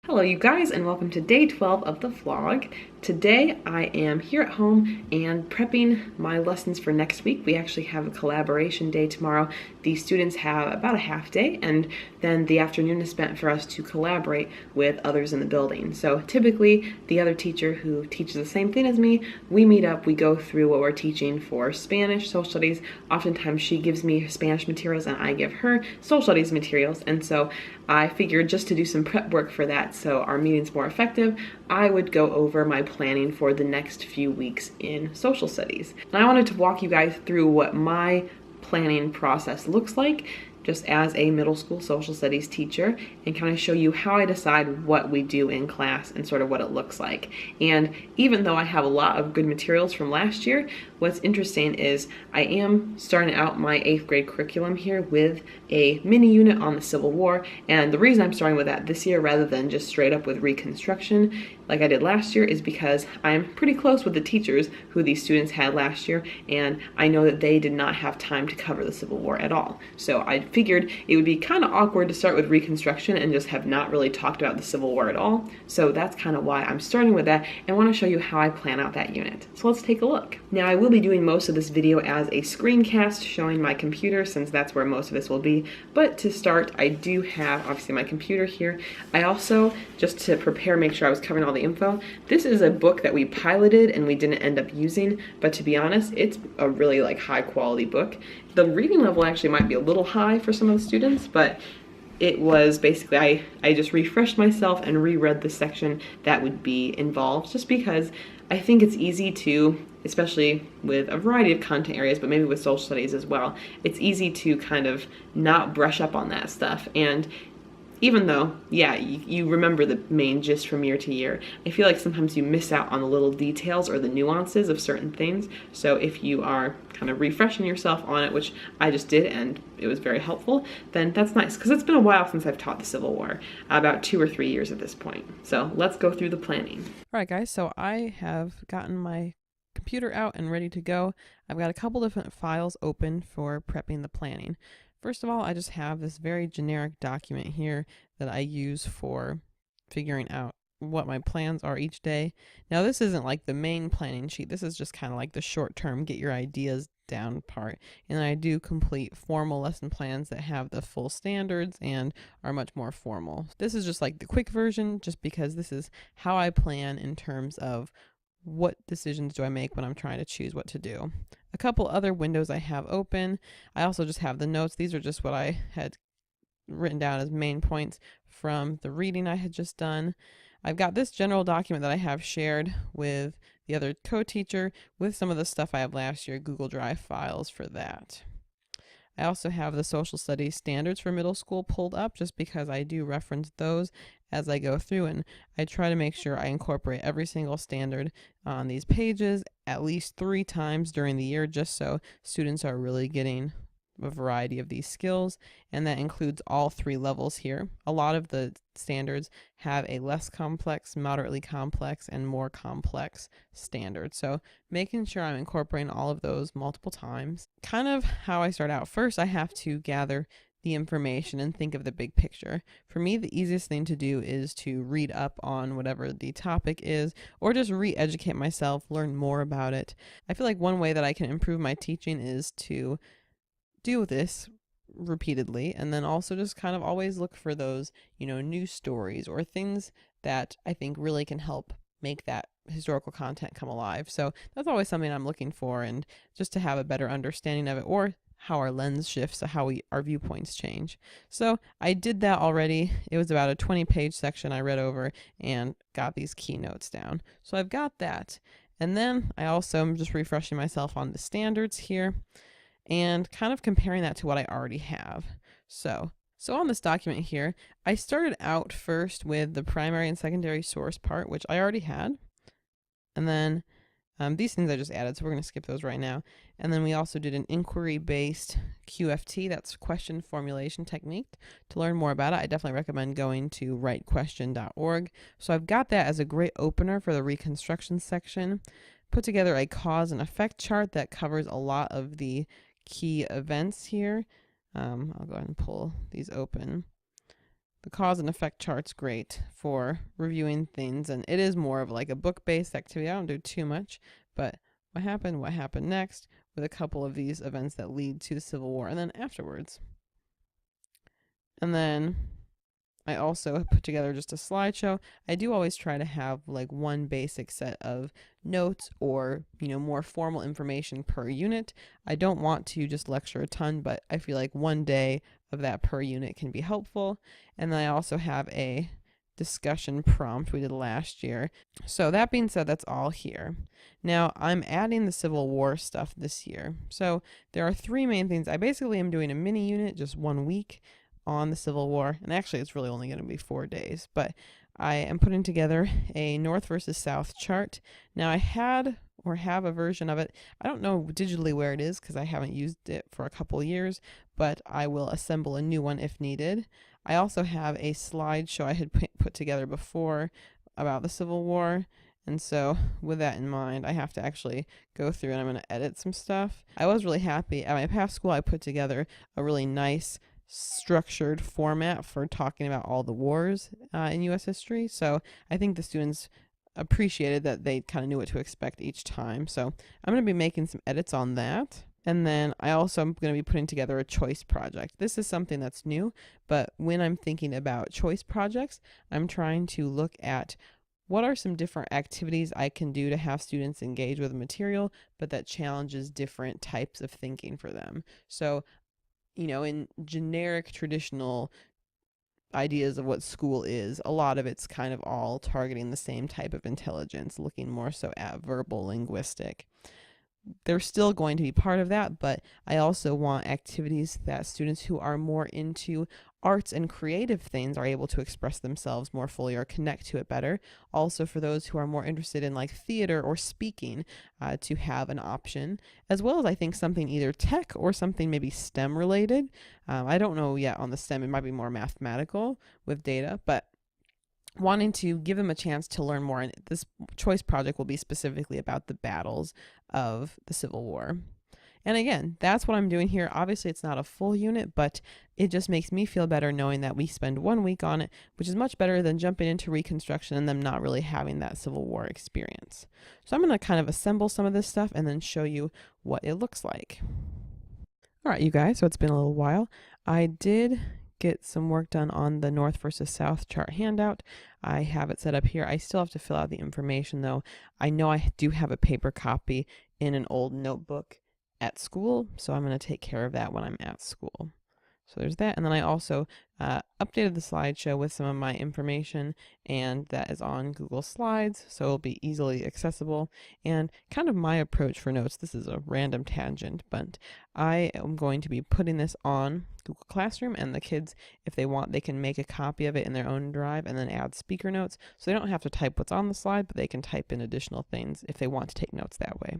Hello you guys, and welcome to day 12 of the vlog. Today I am here at home and prepping my lessons for next week. We actually have a collaboration day tomorrow. The students have about a half day, and then the afternoon is spent for us to collaborate with others in the building. So typically the other teacher who teaches the same thing as me, we meet up, we go through what we're teaching for Spanish, social studies. Oftentimes she gives me Spanish materials and I give her social studies materials, and so I figured just to do some prep work for that so our meeting's more effective, I would go over my planning for the next few weeks in social studies. And I wanted to walk you guys through what my planning process looks like just as a middle school social studies teacher, and kind of show you how I decide what we do in class and sort of what it looks like. And even though I have a lot of good materials from last year, what's interesting is I am starting out my 8th grade curriculum here with a mini unit on the Civil War, and the reason I'm starting with that this year rather than just straight up with Reconstruction like I did last year is because I'm pretty close with the teachers who these students had last year, and I know that they did not have time to cover the Civil War at all. So I figured it would be kind of awkward to start with Reconstruction and just have not really talked about the Civil War at all. So that's kind of why I'm starting with that, and want to show you how I plan out that unit. So let's take a look. Now I will be doing most of this video as a screencast showing my computer, since that's where most of this will be. But to start, I do have obviously my computer here. I also, just to prepare, make sure I was covering all the info, this is a book that we piloted and we didn't end up using, but to be honest, it's a really high quality book. The reading level actually might be a little high for some of the students, but it was basically, I just refreshed myself and reread the section that would be involved, just because I think it's easy to, especially with a variety of content areas, but maybe with social studies as well, it's easy to kind of not brush up on that stuff. And even though, yeah, you remember the main gist from year to year, I feel like sometimes you miss out on the little details or the nuances of certain things. So if you are kind of refreshing yourself on it, which I just did and it was very helpful, then that's nice, because it's been a while since I've taught the Civil War, about 2 or 3 years at this point. So let's go through the planning. All right, guys, so I have gotten my computer out and ready to go. I've got a couple different files open for prepping the planning. First of all, I just have this very generic document here that I use for figuring out what my plans are each day. Now, this isn't like the main planning sheet. This is just kind of like the short-term get your ideas down part. And I do complete formal lesson plans that have the full standards and are much more formal. This is just like the quick version, just because this is how I plan in terms of what decisions do I make when I'm trying to choose what to do. A couple other windows I have open. I also just have the notes. These are just what I had written down as main points from the reading I had just done. I've got this general document that I have shared with the other co-teacher with some of the stuff I have last year, Google Drive files for that. I also have the social studies standards for middle school pulled up, just because I do reference those as I go through, and I try to make sure I incorporate every single standard on these pages at least 3 times during the year, just so students are really getting a variety of these skills, and that includes all 3 levels here. A lot of the standards have a less complex, moderately complex, and more complex standard. So making sure I'm incorporating all of those multiple times. Kind of how I start out. First, I have to gather the information and think of the big picture. For me, the easiest thing to do is to read up on whatever the topic is, or just re-educate myself, learn more about it. I feel like one way that I can improve my teaching is to do this repeatedly, and then also just kind of always look for those, news stories or things that I think really can help make that historical content come alive. So that's always something I'm looking for, and just to have a better understanding of it, or how our lens shifts, so how our viewpoints change. So I did that already. It was about a 20-page section I read over and got these keynotes down. So I've got that. And then I also am just refreshing myself on the standards here, and kind of comparing that to what I already have. So on this document here, I started out first with the primary and secondary source part, which I already had. And then these things I just added, so we're going to skip those right now. And then we also did an inquiry-based QFT, that's question formulation technique. To learn more about it, I definitely recommend going to writequestion.org. So I've got that as a great opener for the Reconstruction section. Put together a cause and effect chart that covers a lot of the key events here. I'll go ahead and pull these open. the cause and effect chart's great for reviewing things, and it is more of like a book-based activity. I don't do too much, but what happened next, with a couple of these events that lead to the Civil War, and then afterwards. And then I also put together just a slideshow. I do always try to have like one basic set of notes or, more formal information per unit. I don't want to just lecture a ton, but I feel like one day of that per unit can be helpful. And then I also have a discussion prompt we did last year. So that being said, that's all here. Now I'm adding the Civil War stuff this year. So there are three main things. I basically am doing a mini unit, just 1 week on the Civil War, and actually it's really only going to be 4 days, but I am putting together a North versus South chart. Now I have a version of it. I don't know digitally where it is because I haven't used it for a couple years, but I will assemble a new one if needed. I also have a slideshow I had put together before about the Civil War. And so with that in mind, I have to actually go through and I'm going to edit some stuff. I was really happy. At my past school, I put together a really nice structured format for talking about all the wars in U.S. history. So I think the students appreciated that they kind of knew what to expect each time. So I'm going to be making some edits on that. And then I also am going to be putting together a choice project. This is something that's new, but when I'm thinking about choice projects, I'm trying to look at what are some different activities I can do to have students engage with the material, but that challenges different types of thinking for them. So, in generic traditional ideas of what school is, a lot of it's kind of all targeting the same type of intelligence, looking more so at verbal linguistic. They're still going to be part of that, but I also want activities that students who are more into arts and creative things are able to express themselves more fully or connect to it better. Also for those who are more interested in like theater or speaking, to have an option, as well as I think something either tech or something maybe STEM related. I don't know yet on the STEM, it might be more mathematical with data, but wanting to give them a chance to learn more. And this choice project will be specifically about the battles of the Civil War. And again, that's what I'm doing here. Obviously, it's not a full unit, but it just makes me feel better knowing that we spend 1 week on it, which is much better than jumping into Reconstruction and them not really having that Civil War experience. So I'm going to kind of assemble some of this stuff and then show you what it looks like. All right, you guys, so it's been a little while. I did get some work done on the North versus South chart handout. I have it set up here. I still have to fill out the information though. I know I do have a paper copy in an old notebook at school, so I'm going to take care of that when I'm at school. So there's that. And then I also updated the slideshow with some of my information, and that is on Google Slides, so it'll be easily accessible. And kind of my approach for notes, this is a random tangent, but I am going to be putting this on Google Classroom, and the kids, if they want, they can make a copy of it in their own drive and then add speaker notes. So they don't have to type what's on the slide, but they can type in additional things if they want to take notes that way.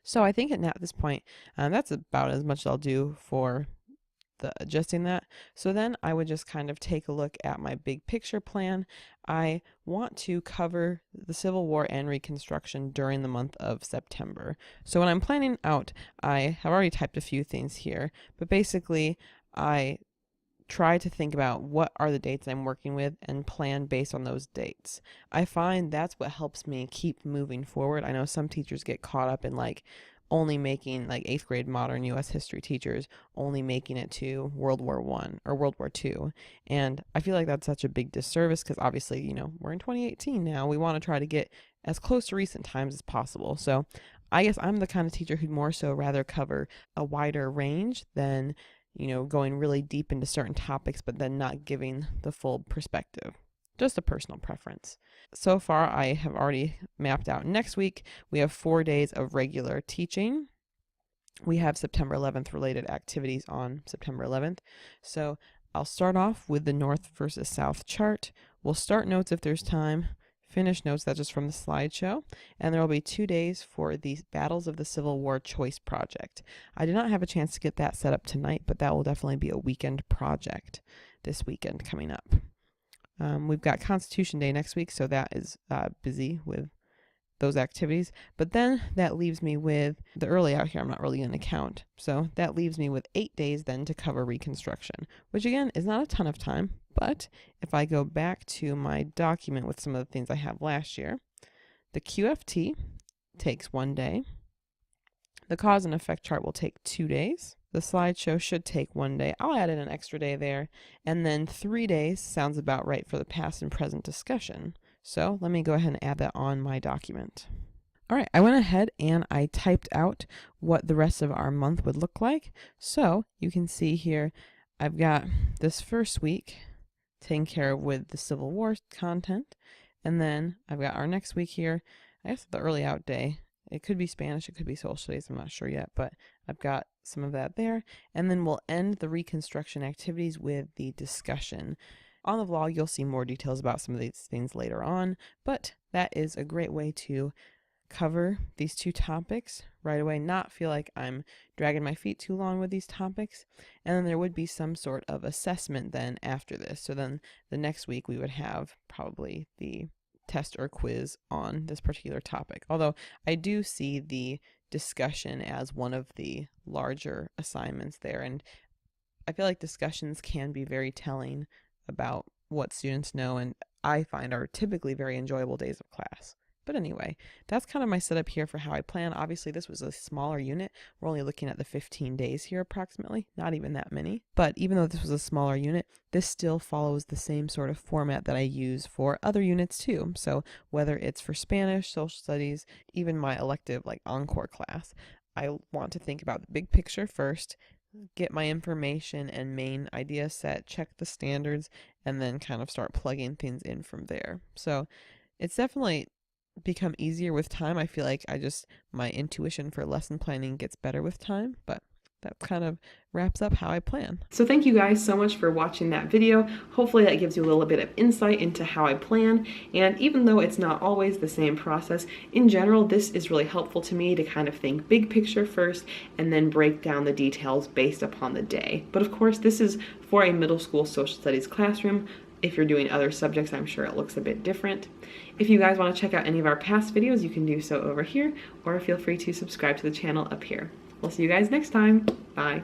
So I think at this point, that's about as much as I'll do for adjusting that. So then I would just kind of take a look at my big picture plan. I want to cover the Civil War and Reconstruction during the month of September. So when I'm planning out, I have already typed a few things here, but basically I try to think about what are the dates I'm working with and plan based on those dates. I find that's what helps me keep moving forward. I know some teachers get caught up in like only making, like 8th grade modern U.S. history teachers only making it to World War I or World War II. And I feel like that's such a big disservice because obviously, we're in 2018 now. We want to try to get as close to recent times as possible. So I guess I'm the kind of teacher who'd more so rather cover a wider range than, going really deep into certain topics, but then not giving the full perspective. Just a personal preference. So far, I have already mapped out next week. We have 4 days of regular teaching. We have September 11th related activities on September 11th. So I'll start off with the North versus South chart. We'll start notes if there's time. Finish notes, that's just from the slideshow. And there will be 2 days for the Battles of the Civil War Choice Project. I did not have a chance to get that set up tonight, but that will definitely be a weekend project this weekend coming up. We've got Constitution Day next week, so that is busy with those activities. But then that leaves me with the early out here. I'm not really going to count. So that leaves me with 8 days then to cover Reconstruction, which again is not a ton of time. But if I go back to my document with some of the things I have last year, the QFT takes 1 day. The cause and effect chart will take 2 days. The slideshow should take 1 day. I'll add in an extra day there. And then 3 days sounds about right for the past and present discussion. So let me go ahead and add that on my document. All right, I went ahead and I typed out what the rest of our month would look like. So you can see here, I've got this first week taken care of with the Civil War content. And then I've got our next week here, I guess the early out day. It could be Spanish, it could be social studies, I'm not sure yet, but I've got some of that there. And then we'll end the Reconstruction activities with the discussion. On the vlog, you'll see more details about some of these things later on, but that is a great way to cover these 2 topics right away, not feel like I'm dragging my feet too long with these topics. And then there would be some sort of assessment then after this. So then the next week we would have probably the test or quiz on this particular topic. Although I do see the discussion as one of the larger assignments there, and I feel like discussions can be very telling about what students know, and I find are typically very enjoyable days of class. But anyway, that's kind of my setup here for how I plan. Obviously, this was a smaller unit. We're only looking at the 15 days here approximately, not even that many. But even though this was a smaller unit, this still follows the same sort of format that I use for other units too. So whether it's for Spanish, social studies, even my elective like Encore class, I want to think about the big picture first, get my information and main idea set, check the standards, and then kind of start plugging things in from there. So it's definitely become easier with time. I feel like my intuition for lesson planning gets better with time, but that kind of wraps up how I plan. So thank you guys so much for watching that video. Hopefully that gives you a little bit of insight into how I plan. And even though it's not always the same process, in general, this is really helpful to me to kind of think big picture first and then break down the details based upon the day. But of course, this is for a middle school social studies classroom. If you're doing other subjects, I'm sure it looks a bit different. If you guys want to check out any of our past videos, you can do so over here, or feel free to subscribe to the channel up here. We'll see you guys next time. Bye.